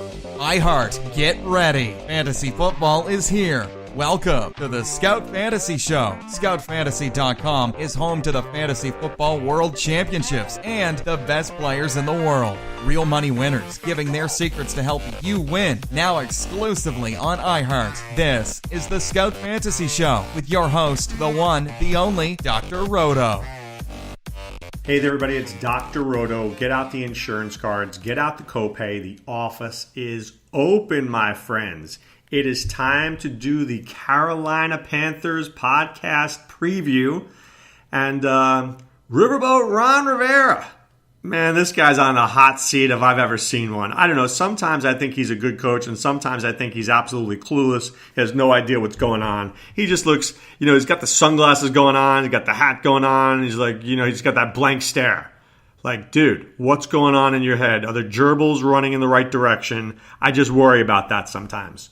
iHeart, get ready. Fantasy football is here. Welcome to the Scout Fantasy Show. ScoutFantasy.com is home to the Fantasy Football World Championships and the best players in the world. Real money winners giving their secrets to help you win. Now exclusively on iHeart. This is the Scout Fantasy Show with your host, the one, the only, Dr. Roto. Hey there, everybody. It's Dr. Roto. Get out the insurance cards. Get out the copay. The office is open, my friends. It is time to do the Carolina Panthers podcast preview. And Riverboat Ron Rivera. Man, this guy's on a hot seat if I've ever seen one. I don't know. Sometimes I think he's a good coach, and sometimes I think he's absolutely clueless. He has no idea what's going on. He just looks, he's got the sunglasses going on. He's got the hat going on. He's like, he's got that blank stare. Like, dude, what's going on in your head? Are the gerbils running in the right direction? I just worry about that sometimes.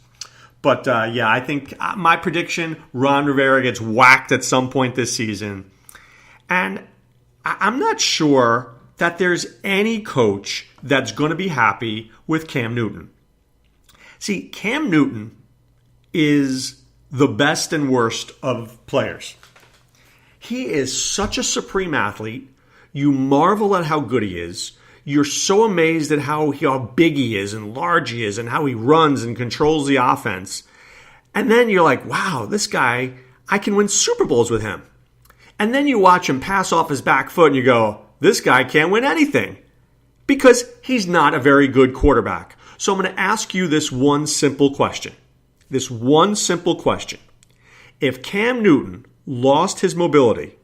But, I think my prediction, Ron Rivera gets whacked at some point this season. And I'm not sure that there's any coach that's going to be happy with Cam Newton. See, Cam Newton is the best and worst of players. He is such a supreme athlete. You marvel at how good he is. You're so amazed at how big he is and large he is and how he runs and controls the offense. And then you're like, wow, this guy, I can win Super Bowls with him. And then you watch him pass off his back foot and you go, this guy can't win anything because he's not a very good quarterback. So I'm going to ask you this one simple question. If Cam Newton lost his mobility,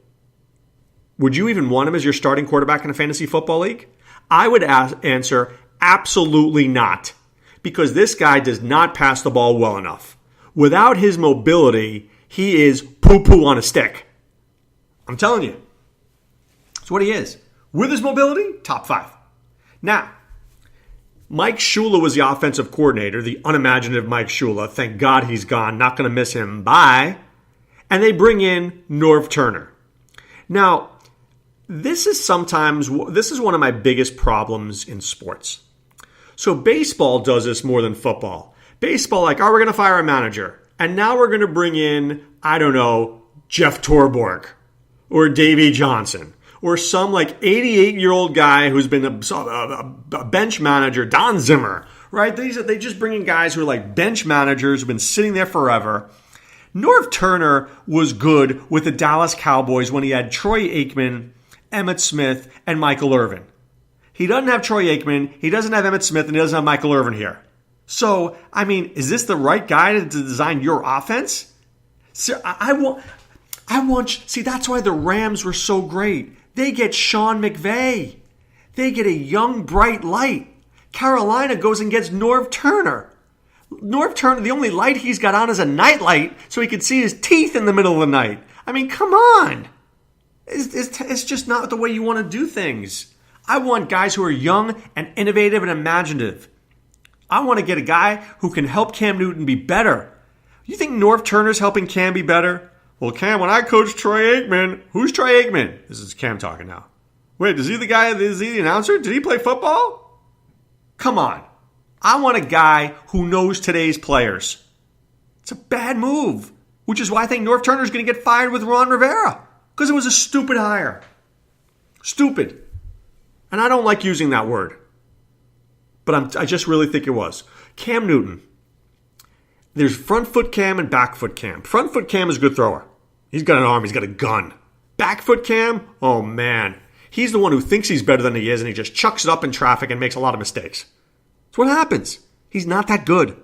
would you even want him as your starting quarterback in a fantasy football league? I would answer absolutely not, because this guy does not pass the ball well enough. Without his mobility, he is poo-poo on a stick. I'm telling you. That's what he is. With his mobility, top 5. Now, Mike Shula was the offensive coordinator, the unimaginative Mike Shula. Thank God he's gone. Not going to miss him. Bye. And they bring in Norv Turner. Now, this is one of my biggest problems in sports. So baseball does this more than football. Baseball, we're going to fire a manager. And now we're going to bring in, Jeff Torborg or Davey Johnson or some 88-year-old guy who's been a bench manager, Don Zimmer, right? They just bring in guys who are bench managers who've been sitting there forever. Norv Turner was good with the Dallas Cowboys when he had Troy Aikman, Emmitt Smith, and Michael Irvin. He doesn't have Troy Aikman, he doesn't have Emmitt Smith, and he doesn't have Michael Irvin here. So, is this the right guy to design your offense? So see, that's why the Rams were so great. They get Sean McVay. They get a young, bright light. Carolina goes and gets Norv Turner. Norv Turner, the only light he's got on is a night light so he can see his teeth in the middle of the night. Come on. It's just not the way you want to do things. I want guys who are young and innovative and imaginative. I want to get a guy who can help Cam Newton be better. You think Norv Turner's helping Cam be better? Well, Cam, when I coached Troy Aikman, who's Troy Aikman? This is Cam talking now. Wait, is he the announcer? Did he play football? Come on. I want a guy who knows today's players. It's a bad move, which is why I think Norv Turner's going to get fired with Ron Rivera. Because it was a stupid hire. Stupid. And I don't like using that word. But I just really think it was. Cam Newton. There's front foot Cam and back foot Cam. Front foot Cam is a good thrower. He's got an arm. He's got a gun. Back foot Cam? Oh, man. He's the one who thinks he's better than he is, and he just chucks it up in traffic and makes a lot of mistakes. That's what happens. He's not that good.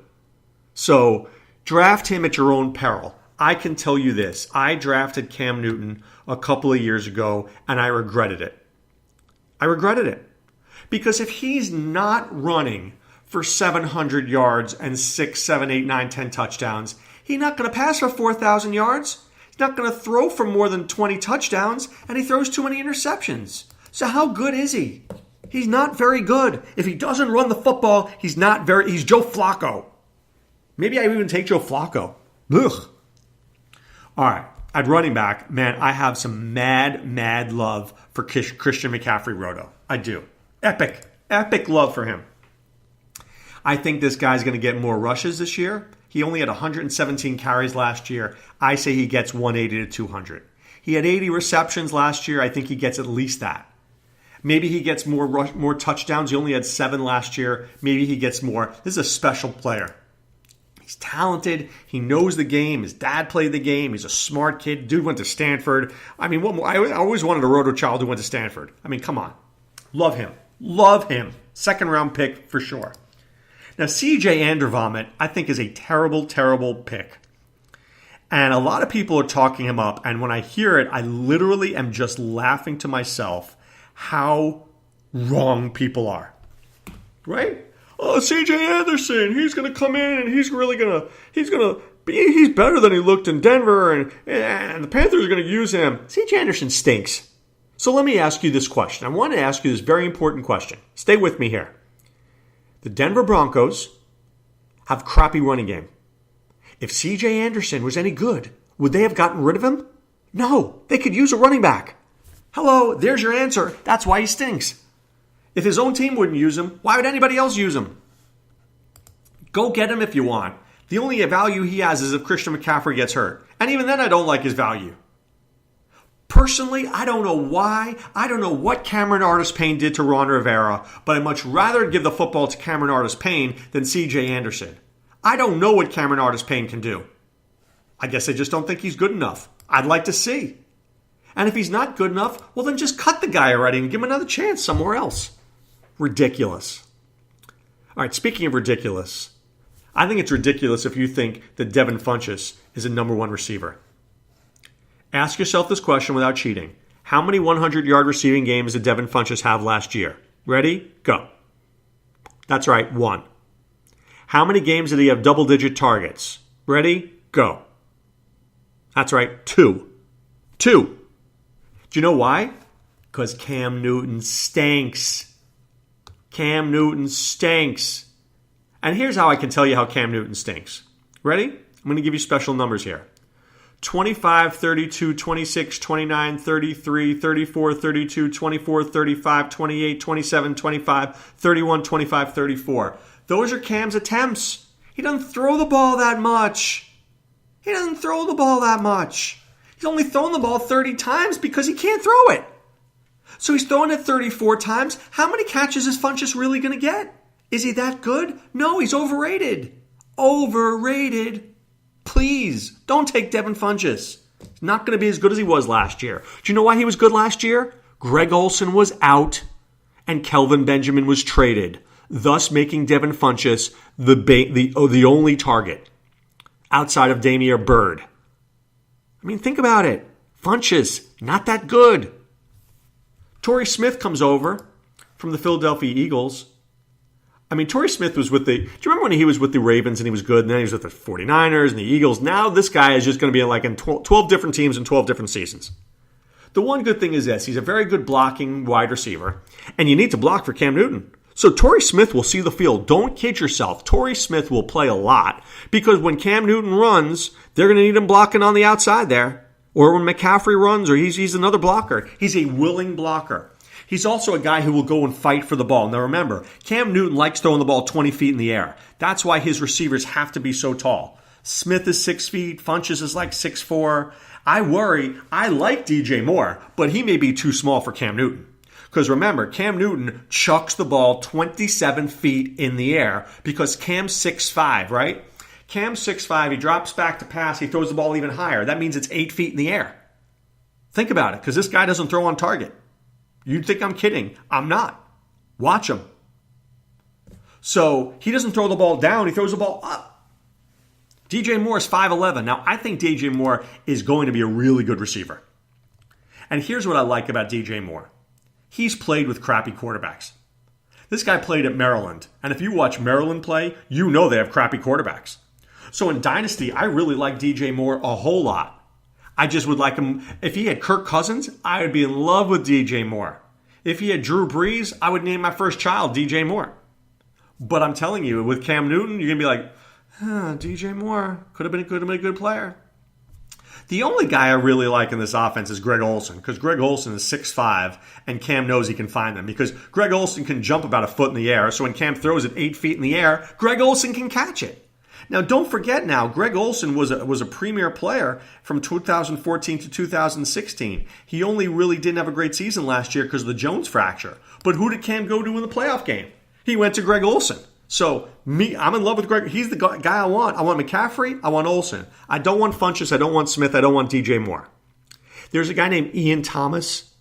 So draft him at your own peril. I can tell you this. I drafted Cam Newton a couple of years ago, and I regretted it. Because if he's not running for 700 yards and 6, 7, 8, 9, 10 touchdowns, he's not going to pass for 4,000 yards. He's not going to throw for more than 20 touchdowns, and he throws too many interceptions. So how good is he? He's not very good. If he doesn't run the football, he's Joe Flacco. Maybe I even take Joe Flacco. Ugh. All right. At running back, man, I have some mad love for Christian McCaffrey Roto. I do. Epic love for him. I think this guy's going to get more rushes this year. He only had 117 carries last year. I say he gets 180 to 200. He had 80 receptions last year. I think he gets at least that. Maybe he gets more touchdowns. He only had 7 last year. Maybe he gets more. This is a special player. He's talented. He knows the game. His dad played the game. He's a smart kid. Dude went to Stanford. I mean, what more? I always wanted a Roto child who went to Stanford. I mean, come on. Love him. Love him. Second round pick for sure. Now, CJ Andervomit, I think, is a terrible, terrible pick. And a lot of people are talking him up. And when I hear it, I literally am just laughing to myself how wrong people are. Right? Oh, CJ Anderson, he's going to come in and he's better than he looked in Denver, and the Panthers are going to use him. CJ Anderson stinks. So let me ask you this question. I want to ask you this very important question. Stay with me here. The Denver Broncos have a crappy running game. If CJ Anderson was any good, would they have gotten rid of him? No, they could use a running back. Hello, there's your answer. That's why he stinks. If his own team wouldn't use him, why would anybody else use him? Go get him if you want. The only value he has is if Christian McCaffrey gets hurt. And even then, I don't like his value. Personally, I don't know why. I don't know what Cameron Artis-Payne did to Ron Rivera, but I'd much rather give the football to Cameron Artis-Payne than CJ Anderson. I don't know what Cameron Artis-Payne can do. I guess I just don't think he's good enough. I'd like to see. And if he's not good enough, well, then just cut the guy already and give him another chance somewhere else. Ridiculous. All right, speaking of ridiculous, I think it's ridiculous if you think that Devin Funchess is a number 1 receiver. Ask yourself this question without cheating. How many 100-yard receiving games did Devin Funchess have last year? Ready? Go. That's right, 1. How many games did he have double-digit targets? Ready? Go. That's right, 2. 2. Do you know why? Because Cam Newton stinks. Cam Newton stinks. And here's how I can tell you how Cam Newton stinks. Ready? I'm going to give you special numbers here. 25, 32, 26, 29, 33, 34, 32, 24, 35, 28, 27, 25, 31, 25, 34. Those are Cam's attempts. He doesn't throw the ball that much. He's only thrown the ball 30 times because he can't throw it. So he's throwing it 34 times. How many catches is Funchess really going to get? Is he that good? No, he's overrated. Overrated. Please, don't take Devin Funchess. He's not going to be as good as he was last year. Do you know why he was good last year? Greg Olsen was out and Kelvin Benjamin was traded, thus making Devin Funchess the only target outside of Damiere Byrd. I mean, think about it. Funchess, not that good. Torrey Smith comes over from the Philadelphia Eagles. I mean, Torrey Smith was with do you remember when he was with the Ravens and he was good, and then he was with the 49ers and the Eagles? Now this guy is just going to be in 12 different teams in 12 different seasons. The one good thing is this: he's a very good blocking wide receiver, and you need to block for Cam Newton. So Torrey Smith will see the field. Don't kid yourself. Torrey Smith will play a lot because when Cam Newton runs, they're going to need him blocking on the outside there. Or when McCaffrey runs, or he's another blocker. He's a willing blocker. He's also a guy who will go and fight for the ball. Now remember, Cam Newton likes throwing the ball 20 feet in the air. That's why his receivers have to be so tall. Smith is 6 feet. Funchess is like 6'4". I worry. I like DJ Moore, but he may be too small for Cam Newton. Because remember, Cam Newton chucks the ball 27 feet in the air because Cam's 6'5", right? Cam's 6'5", he drops back to pass, he throws the ball even higher. That means it's 8 feet in the air. Think about it, because this guy doesn't throw on target. You'd think I'm kidding. I'm not. Watch him. So he doesn't throw the ball down, he throws the ball up. DJ Moore is 5'11". Now, I think DJ Moore is going to be a really good receiver. And here's what I like about DJ Moore. He's played with crappy quarterbacks. This guy played at Maryland. And if you watch Maryland play, you know they have crappy quarterbacks. So in Dynasty, I really like DJ Moore a whole lot. I just would like him. If he had Kirk Cousins, I would be in love with DJ Moore. If he had Drew Brees, I would name my first child DJ Moore. But I'm telling you, with Cam Newton, you're going to be like, DJ Moore could have been a good player. The only guy I really like in this offense is Greg Olsen, because Greg Olsen is 6'5", and Cam knows he can find them, because Greg Olsen can jump about a foot in the air, so when Cam throws it 8 feet in the air, Greg Olsen can catch it. Now, don't forget now, Greg Olsen was a premier player from 2014 to 2016. He only really didn't have a great season last year because of the Jones fracture. But who did Cam go to in the playoff game? He went to Greg Olsen. So, I'm in love with Greg. He's the guy I want. I want McCaffrey. I want Olsen. I don't want Funchess. I don't want Smith. I don't want DJ Moore. There's a guy named Ian Thomas.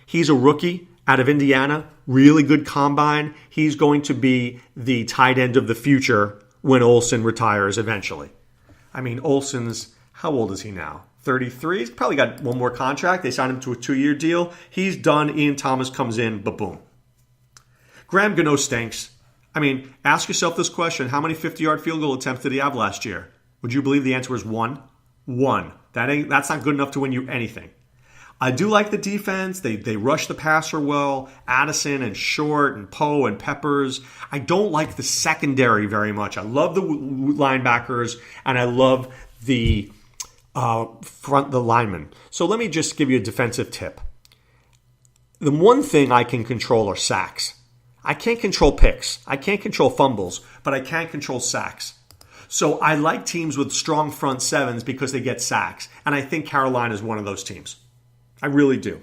He's a rookie out of Indiana. Really good combine. He's going to be the tight end of the future when Olsen retires eventually. I mean, Olsen's, how old is he now? 33? He's probably got one more contract. They signed him to a 2-year deal. He's done. Ian Thomas comes in, ba-boom. Graham Gano stinks. I mean, ask yourself this question. How many 50-yard field goal attempts did he have last year? Would you believe the answer is 1? 1. That's not good enough to win you anything. I do like the defense. They rush the passer well. Addison and Short and Poe and Peppers. I don't like the secondary very much. I love the linebackers, and I love the the linemen. So let me just give you a defensive tip. The one thing I can control are sacks. I can't control picks. I can't control fumbles, but I can control sacks. So I like teams with strong front sevens because they get sacks. And I think Carolina is one of those teams. I really do.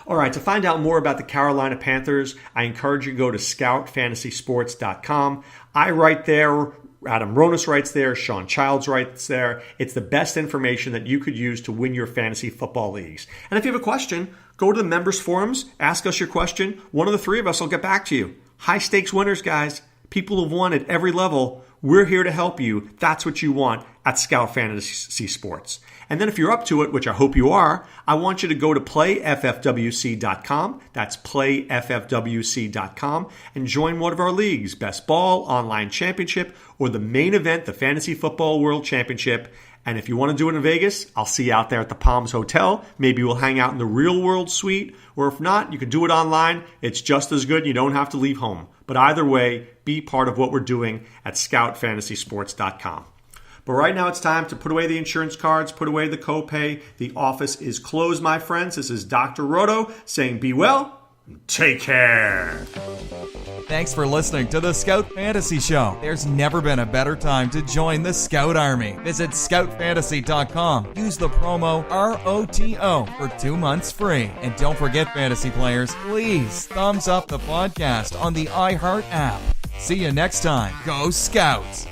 All right, to find out more about the Carolina Panthers, I encourage you to go to scoutfantasysports.com. I write there. Adam Ronis writes there. Sean Childs writes there. It's the best information that you could use to win your fantasy football leagues. And if you have a question, go to the members forums, ask us your question. One of the three of us will get back to you. High stakes winners, guys. People who've won at every level. We're here to help you. That's what you want at Scout Fantasy Sports. And then if you're up to it, which I hope you are, I want you to go to playffwc.com. That's playffwc.com and join one of our leagues, Best Ball, Online Championship, or the main event, the Fantasy Football World Championship. And if you want to do it in Vegas, I'll see you out there at the Palms Hotel. Maybe we'll hang out in the Real World Suite. Or if not, you can do it online. It's just as good. You don't have to leave home. But either way, be part of what we're doing at scoutfantasysports.com. But right now it's time to put away the insurance cards, put away the copay. The office is closed, my friends. This is Dr. Roto saying be well, take care. Thanks for listening to the Scout Fantasy Show. There's never been a better time to join the Scout Army. Visit scoutfantasy.com. Use the promo ROTO for 2 months free. And don't forget, fantasy players, please thumbs up the podcast on the iHeart app. See you next time. Go Scouts!